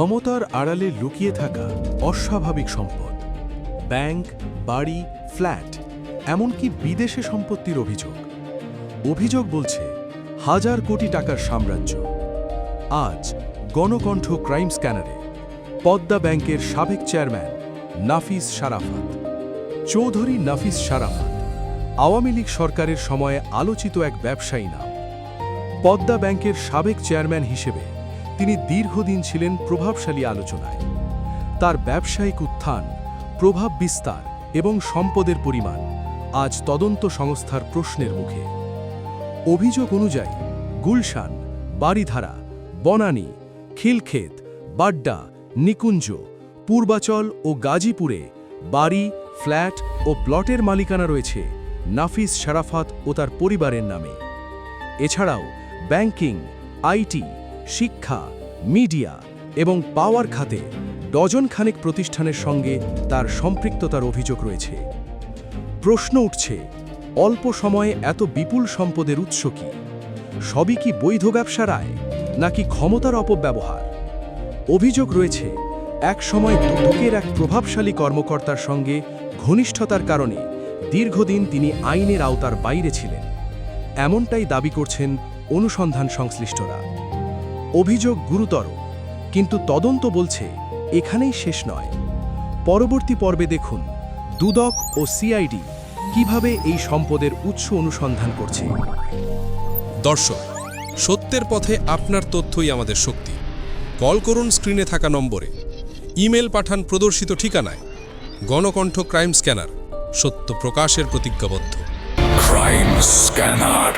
ক্ষমতার আড়ালে লুকিয়ে থাকা অস্বাভাবিক সম্পদ, ব্যাংক, বাড়ি, ফ্ল্যাট, এমনকি বিদেশে সম্পত্তির অভিযোগ বলছে হাজার কোটি টাকার সাম্রাজ্য। আজ গণকণ্ঠ ক্রাইম স্ক্যানারে পদ্মা ব্যাংকের সাবেক চেয়ারম্যান নাফিস শারাফাত। চৌধুরী নাফিস শারাফাত আওয়ামী লীগ সরকারের সময়ে আলোচিত এক ব্যবসায়ী নাম। পদ্মা ব্যাংকের সাবেক চেয়ারম্যান হিসেবে তিনি দীর্ঘদিন ছিলেন প্রভাবশালী আলোচনায়। তার ব্যবসায়িক উত্থান, প্রভাব বিস্তার এবং সম্পদের পরিমাণ আজ তদন্ত সংস্থার প্রশ্নের মুখে। অভিযোগ অনুযায়ী গুলশান, বারিধারা, বনানী, খিলক্ষেত, বাড্ডা, নিকুঞ্জ, পূর্বাচল ও গাজীপুরে বাড়ি, ফ্ল্যাট ও প্লটের মালিকানা রয়েছে নাফিস শারাফাত ও তার পরিবারের নামে। এছাড়াও ব্যাংকিং, আইটি, শিক্ষা, মিডিয়া এবং পাওয়ার খাতে ডজনখানেক প্রতিষ্ঠানের সঙ্গে তার সম্পৃক্ততার অভিযোগ রয়েছে। প্রশ্ন উঠছে, অল্প সময়ে এত বিপুল সম্পদের উৎস কি? সবই কি বৈধ ব্যবসার আয়, নাকি ক্ষমতার অপব্যবহার? অভিযোগ রয়েছে একসময় দুদকের এক প্রভাবশালী কর্মকর্তার সঙ্গে ঘনিষ্ঠতার কারণে দীর্ঘদিন তিনি আইনের আওতার বাইরে ছিলেন। এমনটাই দাবি করছেন অনুসন্ধান সংশ্লিষ্টরা। অভিযোগ গুরুতর, কিন্তু তদন্ত বলছে এখানেই শেষ নয়। পরবর্তী পর্বে দেখুন দুদক ও সিআইডি কিভাবে এই সম্পদের উৎস অনুসন্ধান করছে। দর্শক, সত্যের পথে আপনার তথ্যই আমাদের শক্তি। কল করুন স্ক্রিনে থাকা নম্বরে, ইমেল পাঠান প্রদর্শিত ঠিকানায়। গণকণ্ঠ ক্রাইম স্ক্যানার, সত্য প্রকাশের প্রতিজ্ঞাবদ্ধ। Crime scanner.